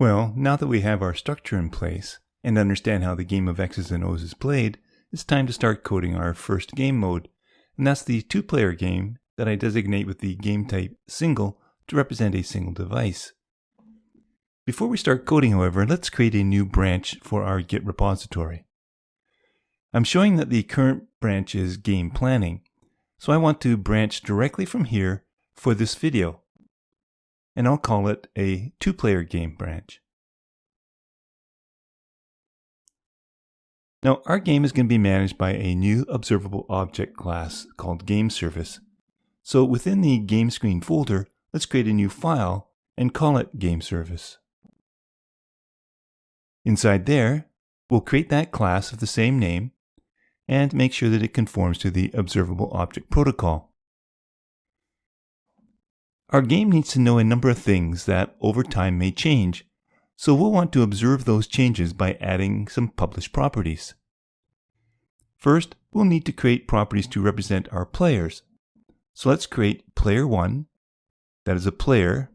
Well, now that we have our structure in place and understand how the game of X's and O's is played, it's time to start coding our first game mode, and that's the two-player game that I designate with the game type single to represent a single device. Before we start coding, however, let's create a new branch for our Git repository. I'm showing that the current branch is game planning, so I want to branch directly from here for this video, and I'll call it a two-player game branch. Now, our game is going to be managed by a new observable object class called GameService. So within the game screen folder, let's create a new file and call it GameService. Inside there, we'll create that class of the same name and make sure that it conforms to the observable object protocol. Our game needs to know a number of things that over time may change, so we'll want to observe those changes by adding some published properties. First, we'll need to create properties to represent our players. So let's create player 1, that is a player,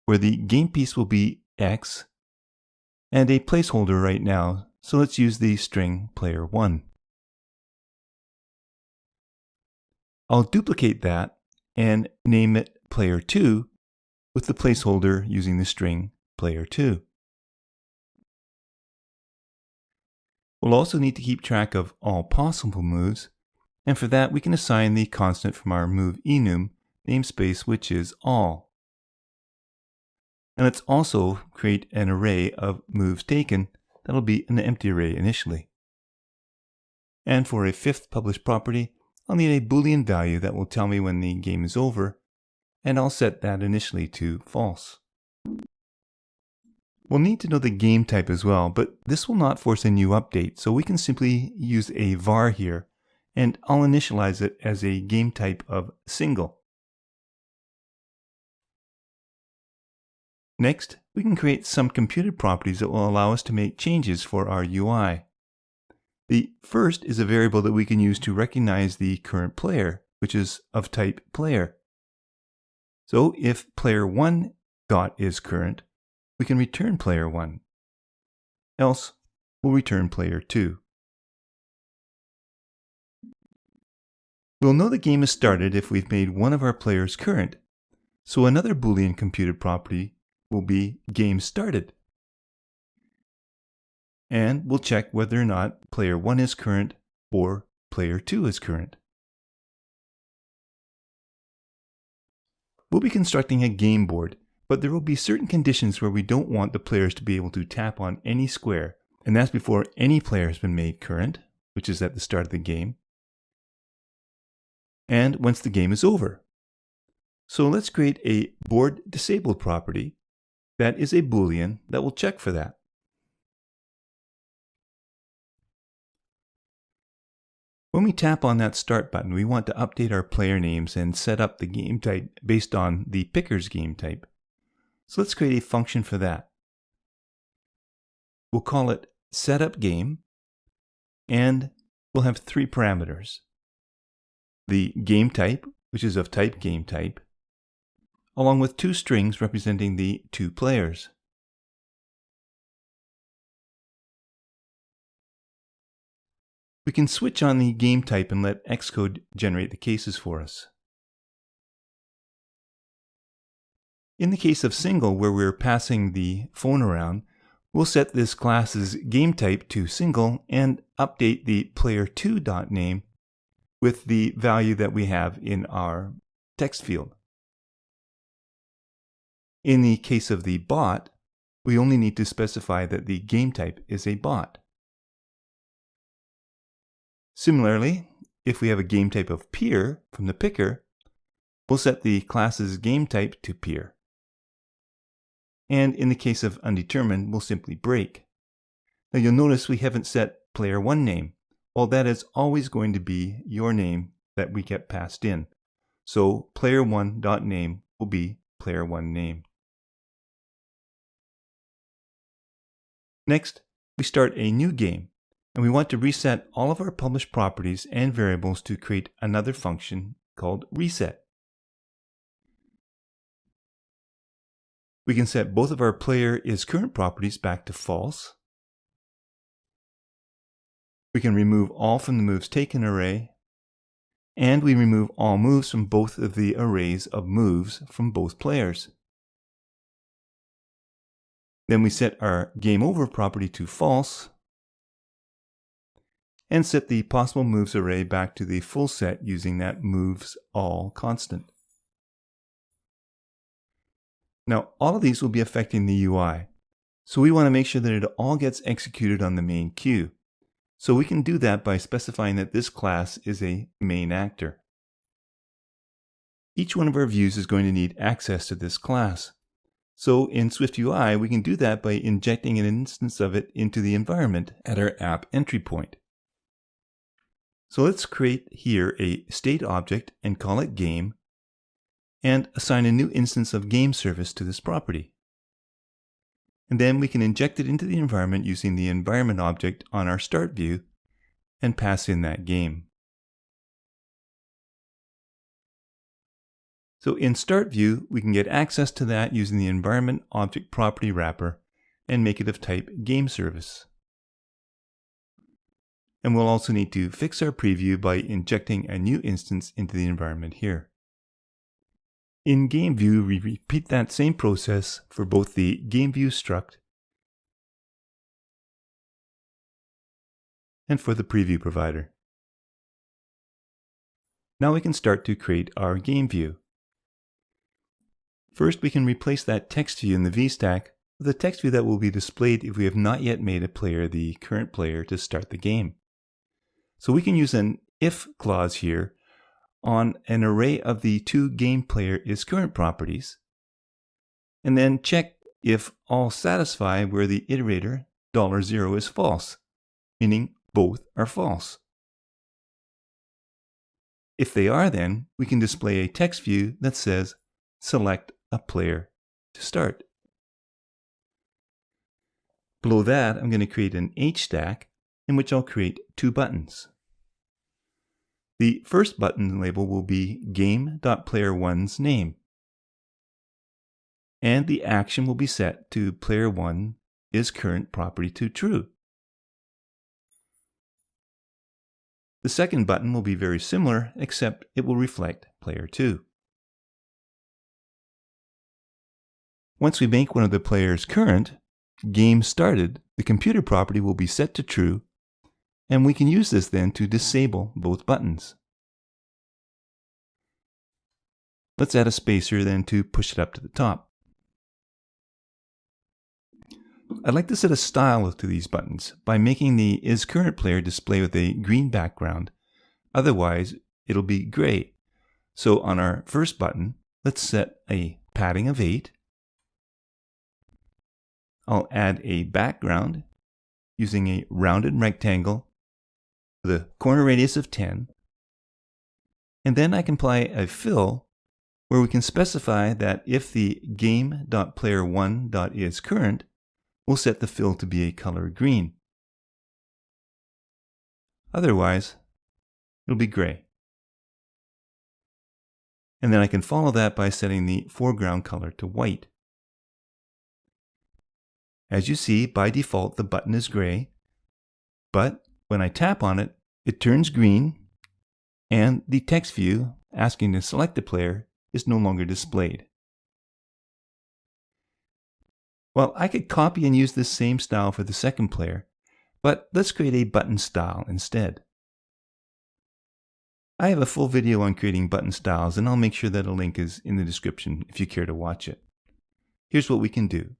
where the game piece will be X, and a placeholder right now, so let's use the string player 1. I'll duplicate that and name it player 2 with the placeholder using the string player 2. We'll also need to keep track of all possible moves, and for that we can assign the constant from our move enum namespace, which is all. And let's also create an array of moves taken. That'll be an empty array initially. And for a fifth published property, I'll need a Boolean value that will tell me when the game is over, and I'll set that initially to false. We'll need to know the game type as well, but this will not force a new update, so we can simply use a var here, and I'll initialize it as a game type of single. Next, we can create some computed properties that will allow us to make changes for our UI. The first is a variable that we can use to recognize the current player, which is of type player. So if player 1 dot is current, we can return player 1. Else, we'll return player 2. We'll know the game is started if we've made one of our players current. So another Boolean computed property will be game started. And we'll check whether or not player 1 is current or player 2 is current. We'll be constructing a game board, but there will be certain conditions where we don't want the players to be able to tap on any square, and that's before any player has been made current, which is at the start of the game, and once the game is over. So let's create a board disabled property that is a Boolean that will check for that. When we tap on that start button, we want to update our player names and set up the game type based on the picker's game type. So let's create a function for that. We'll call it setupGame, and we'll have 3 parameters. The game type, which is of type game type, along with 2 strings representing the 2 players. We can switch on the game type and let Xcode generate the cases for us. In the case of single, where we're passing the phone around, we'll set this class's game type to single and update the player2.name with the value that we have in our text field. In the case of the bot, we only need to specify that the game type is a bot. Similarly, if we have a game type of peer from the picker, we'll set the class's game type to peer. And in the case of undetermined, we'll simply break. Now you'll notice we haven't set player 1 name. Well, that is always going to be your name that we get passed in. So player1.name will be player1 name. Next, we start a new game, and we want to reset all of our published properties and variables to create another function called reset. We can set both of our player is current properties back to false. We can remove all from the moves taken array. And we remove all moves from both of the arrays of moves from both players. Then we set our game over property to false and set the possible moves array back to the full set using that moves all constant. Now all of these will be affecting the UI, so we want to make sure that it all gets executed on the main queue. So we can do that by specifying that this class is a main actor. Each one of our views is going to need access to this class. So in SwiftUI, we can do that by injecting an instance of it into the environment at our app entry point. So let's create here a state object and call it game, and assign a new instance of GameService to this property. And then we can inject it into the environment using the environment object on our start view and pass in that game. So in start view, we can get access to that using the environment object property wrapper and make it of type GameService. And we'll also need to fix our preview by injecting a new instance into the environment here. In GameView, we repeat that same process for both the GameView struct and for the preview provider. Now we can start to create our GameView. First, we can replace that text view in the VStack with a text view that will be displayed if we have not yet made a player the current player to start the game. So we can use an if clause here on an array of the two game player is current properties, and then check if all satisfy where the iterator $0 is false, meaning both are false. If they are, then we can display a text view that says select a player to start. Below that, I'm going to create an H stack in which I'll create two buttons. The first button label will be game.player1's name. And the action will be set to player1 is current property to true. The second button will be very similar, except it will reflect player2. Once we make one of the players current, game started, the computer property will be set to true, and we can use this then to disable both buttons. Let's add a spacer then to push it up to the top. I'd like to set a style to these buttons by making the isCurrentPlayer display with a green background. Otherwise, it'll be gray. So on our first button, let's set a padding of 8. I'll add a background using a rounded rectangle with a corner radius of 10. And then I can apply a fill where we can specify that if the game.player1.isCurrent, we'll set the fill to be a color green. Otherwise, it'll be gray. And then I can follow that by setting the foreground color to white. As you see, by default, the button is gray, but when I tap on it, it turns green, and the text view asking to select a player is no longer displayed. Well, I could copy and use this same style for the second player, but let's create a button style instead. I have a full video on creating button styles, and I'll make sure that a link is in the description if you care to watch it. Here's what we can do.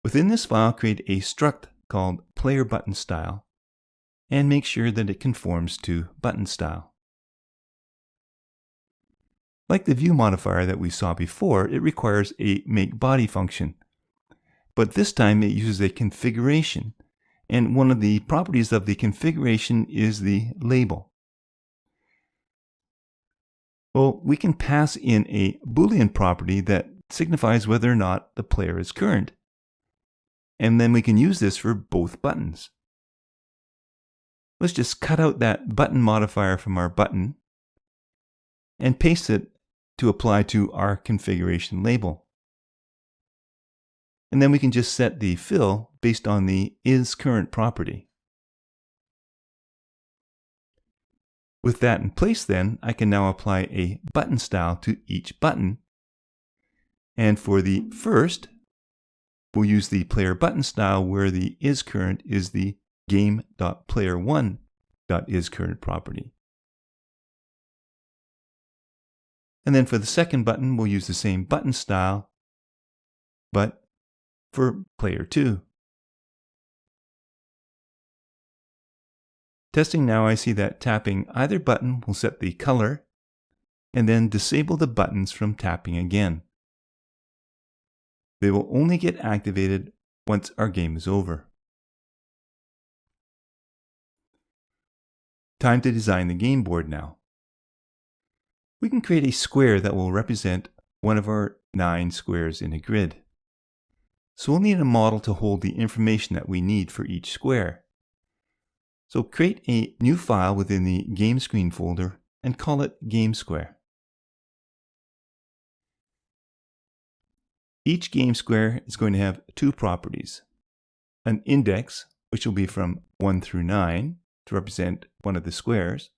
Within this file, create a struct called playerButtonStyle and make sure that it conforms to button style. Like the view modifier that we saw before, it requires a makeBody function. But this time it uses a configuration, and one of the properties of the configuration is the label. Well, we can pass in a Boolean property that signifies whether or not the player is current. And then we can use this for both buttons. Let's just cut out that button modifier from our button and paste it to apply to our configuration label. And then we can just set the fill based on the isCurrent property. With that in place then, I can now apply a button style to each button. And for the first, we'll use the player button style where the isCurrent is the game.player1.isCurrent property. And then for the second button, we'll use the same button style, but for player 2. Testing now, I see that tapping either button will set the color and then disable the buttons from tapping again. They will only get activated once our game is over. Time to design the game board now. We can create a square that will represent one of our 9 squares in a grid. So we'll need a model to hold the information that we need for each square. So create a new file within the Game Screen folder and call it GameSquare. Each game square is going to have 2 properties. An index, which will be from 1 through 9 to represent one of the squares,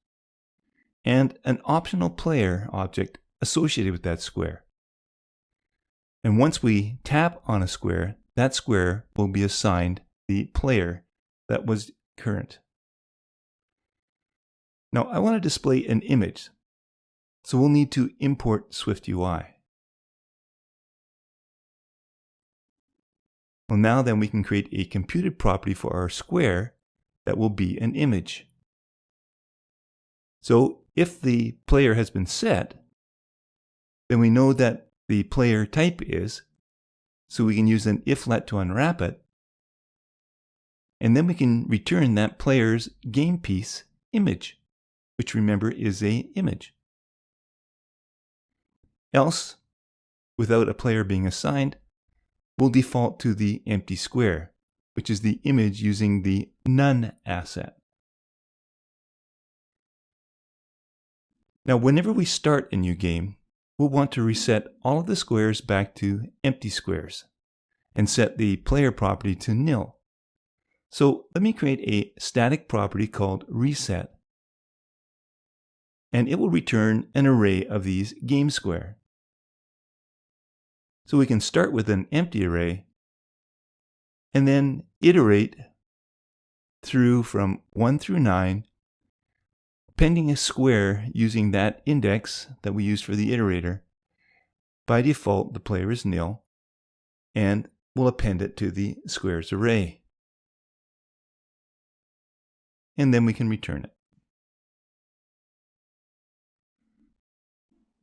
and an optional player object associated with that square. And once we tap on a square, that square will be assigned the player that was current. Now I want to display an image, so we'll need to import SwiftUI. Well, now then we can create a computed property for our square that will be an image. So if the player has been set, then we know that the player type is, so we can use an if-let to unwrap it, and then we can return that player's game piece image, which remember is an image. Else, without a player being assigned, we'll default to the empty square, which is the image using the none asset. Now, whenever we start a new game, we'll want to reset all of the squares back to empty squares and set the player property to nil. So let me create a static property called reset, and it will return an array of these game square. So we can start with an empty array and then iterate through from 1 through 9, appending a square using that index that we used for the iterator. By default, the player is nil, and we'll append it to the squares array. And then we can return it.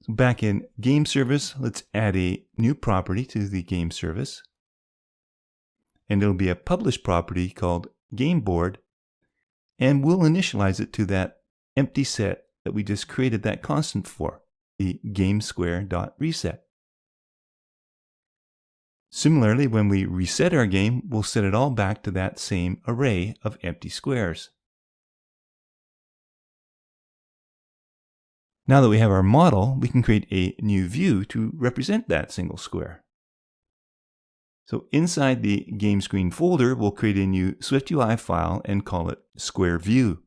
So back in GameService, let's add a new property to the GameService. And it'll be a published property called GameBoard, and we'll initialize it to that empty set that we just created that constant for, the GameSquare.reset. Similarly, when we reset our game, we'll set it all back to that same array of empty squares. Now that we have our model, we can create a new view to represent that single square. So inside the game screen folder, we'll create a new SwiftUI file and call it Square View.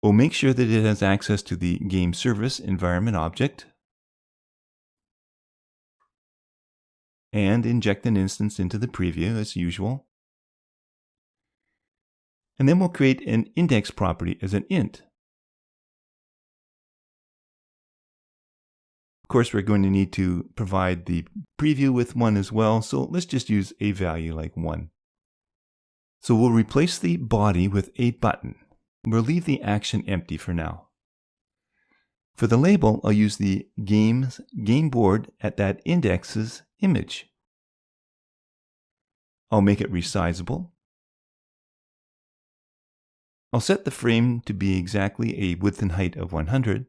We'll make sure that it has access to the GameService environment object and inject an instance into the preview as usual. And then we'll create an index property as an int. Of course, we're going to need to provide the preview with 1 as well, so let's just use a value like 1. So we'll replace the body with a button. We'll leave the action empty for now. For the label, I'll use the game board at that index's image. I'll make it resizable. I'll set the frame to be exactly a width and height of 100.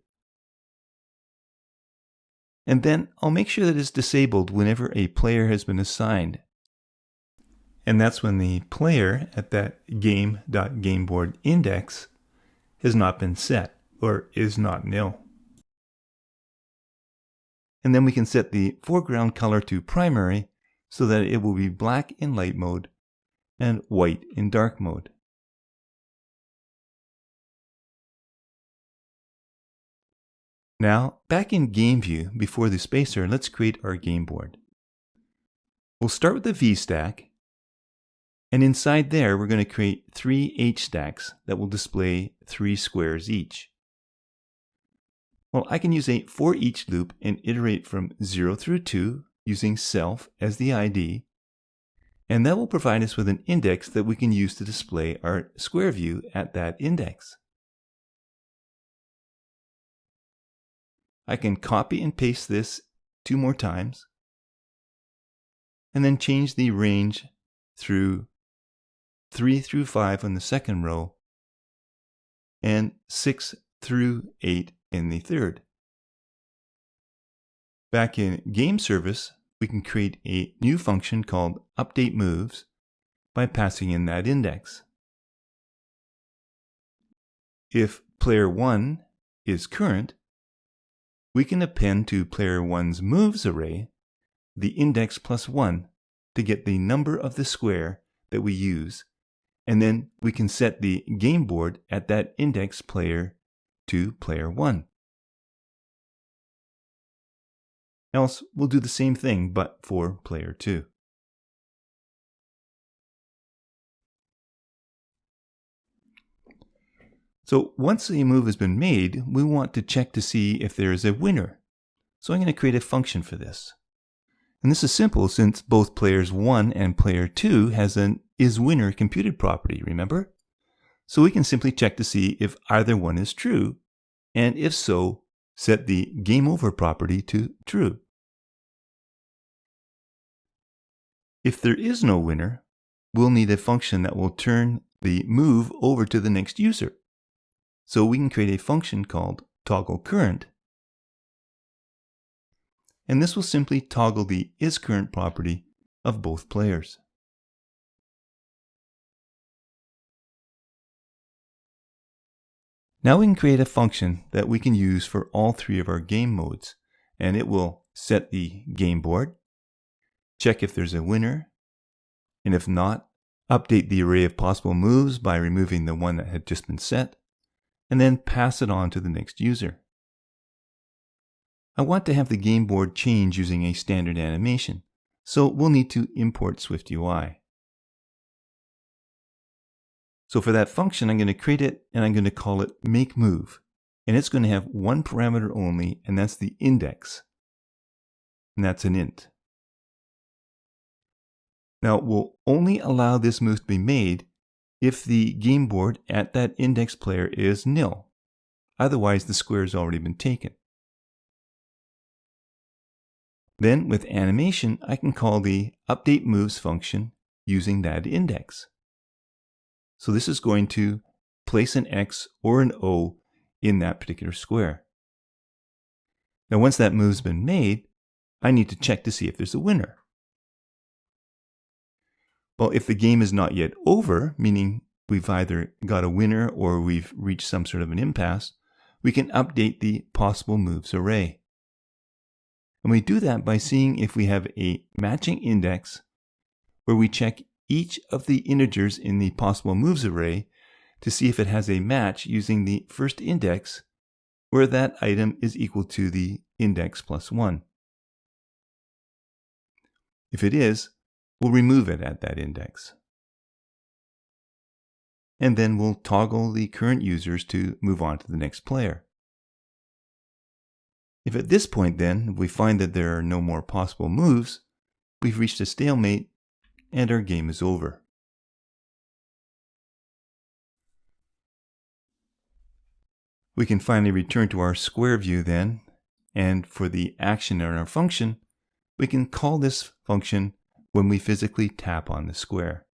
And then I'll make sure that it's disabled whenever a player has been assigned. And that's when the player at that game.gameboard index has not been set or is not nil. And then we can set the foreground color to primary so that it will be black in light mode and white in dark mode. Now, back in Game View, before the spacer, let's create our game board. We'll start with the V stack, and inside there we're going to create 3 H stacks that will display 3 squares each. Well, I can use a for each loop and iterate from 0 through 2 using self as the ID, and that will provide us with an index that we can use to display our square view at that index. I can copy and paste this 2 more times, and then change the range through 3 through 5 on the second row, and 6 through 8 in the third. Back in GameService, we can create a new function called update moves by passing in that index. If player 1 is current, we can append to player 1's moves array the index plus 1 to get the number of the square that we use, and then we can set the game board at that index player to player 1. Else we'll do the same thing but for player 2. So once a move has been made, we want to check to see if there is a winner. So I'm going to create a function for this. And this is simple since both players 1 and player 2 has an isWinner computed property, remember? So we can simply check to see if either one is true, and if so, set the GameOver property to true. If there is no winner, we'll need a function that will turn the move over to the next user. So we can create a function called toggleCurrent, and this will simply toggle the isCurrent property of both players. Now we can create a function that we can use for all 3 of our game modes, and it will set the game board, check if there's a winner, and if not, update the array of possible moves by removing the one that had just been set, and then pass it on to the next user. I want to have the game board change using a standard animation, so we'll need to import SwiftUI. So for that function, I'm going to create it and I'm going to call it makeMove, and it's going to have one parameter only, and that's the index, and that's an int. Now we'll only allow this move to be made if the game board at that index player is nil. Otherwise, the square has already been taken. Then with animation, I can call the update moves function using that index. So this is going to place an X or an O in that particular square. Now once that move's been made, I need to check to see if there's a winner. Well, if the game is not yet over, meaning we've either got a winner or we've reached some sort of an impasse, we can update the possible moves array. And we do that by seeing if we have a matching index where we check each of the integers in the possible moves array to see if it has a match using the first index where that item is equal to the index plus 1. If it is, we'll remove it at that index. And then we'll toggle the current users to move on to the next player. If at this point then we find that there are no more possible moves, we've reached a stalemate and our game is over. We can finally return to our square view then, and for the action in our function, we can call this function when we physically tap on the square.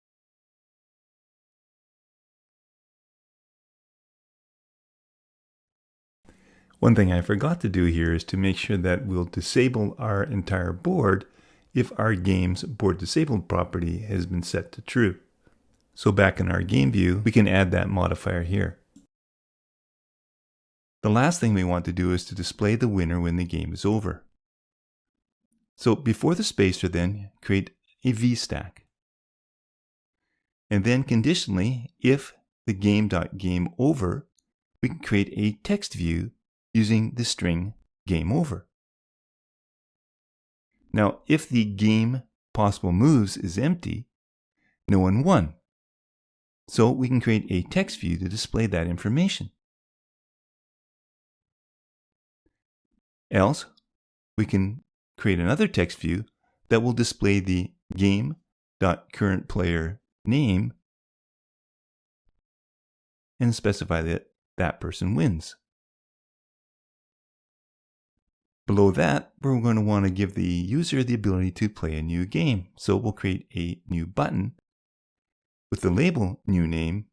One thing I forgot to do here is to make sure that we'll disable our entire board if our game's board disabled property has been set to true. So back in our game view, we can add that modifier here. The last thing we want to do is to display the winner when the game is over. So before the spacer, then create a VStack. And then conditionally, if the game.gameOver, we can create a text view using the string gameOver. Now, if the game possible moves is empty, no one won. So we can create a text view to display that information. Else, we can create another text view that will display the game.currentPlayerName and specify that that person wins. Below that, we're going to want to give the user the ability to play a new game. So we'll create a new button with the label new name,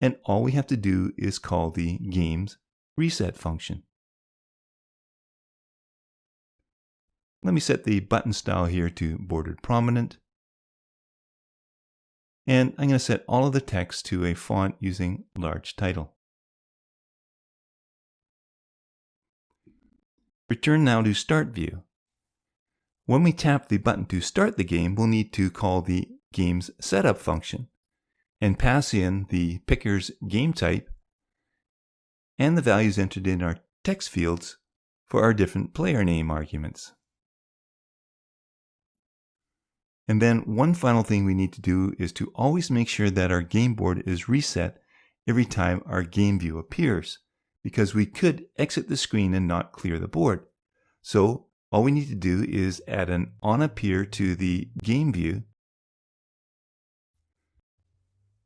and all we have to do is call the game's reset function. Let me set the button style here to bordered prominent. And I'm going to set all of the text to a font using large title. Return now to Start View. When we tap the button to start the game, we'll need to call the game's setup function and pass in the picker's game type and the values entered in our text fields for our different player name arguments. And then one final thing we need to do is to always make sure that our game board is reset every time our game view appears, because we could exit the screen and not clear the board. So all we need to do is add an onAppear to the game view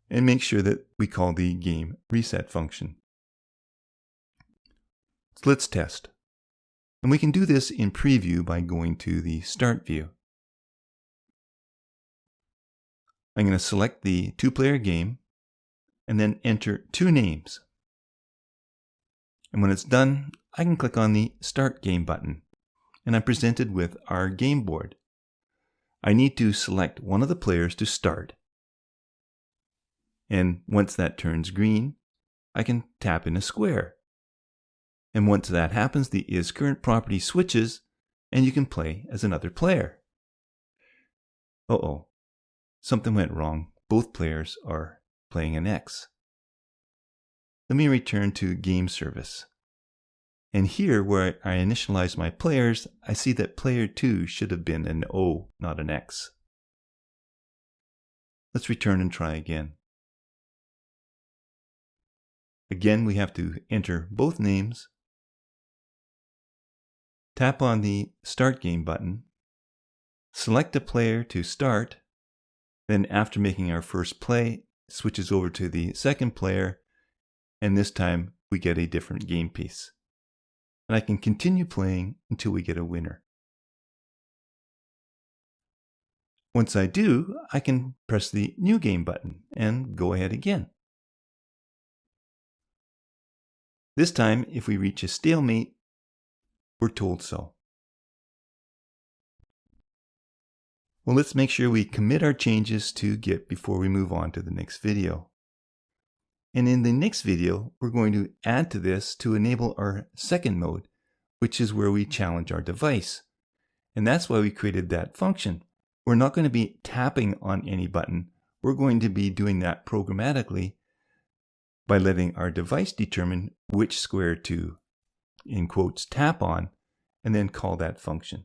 and make sure that we call the game reset function. So let's test. And we can do this in preview by going to the Start View. I'm going to select the two-player game and then enter two names. And when it's done, I can click on the Start Game button, and I'm presented with our game board. I need to select one of the players to start. And once that turns green, I can tap in a square. And once that happens, the isCurrent property switches, and you can play as another player. Uh-oh, something went wrong. Both players are playing an X. Let me return to GameService. And here, where I initialize my players, I see that player 2 should have been an O, not an X. Let's return and try again. Again, we have to enter both names, tap on the Start Game button, select a player to start, then after making our first play, switches over to the second player, and this time we get a different game piece. And I can continue playing until we get a winner. Once I do, I can press the New Game button and go ahead again. This time, if we reach a stalemate, we're told so. Well, let's make sure we commit our changes to Git before we move on to the next video. And in the next video, we're going to add to this to enable our second mode, which is where we challenge our device. And that's why we created that function. We're not going to be tapping on any button. We're going to be doing that programmatically by letting our device determine which square to, in quotes, tap on, and then call that function.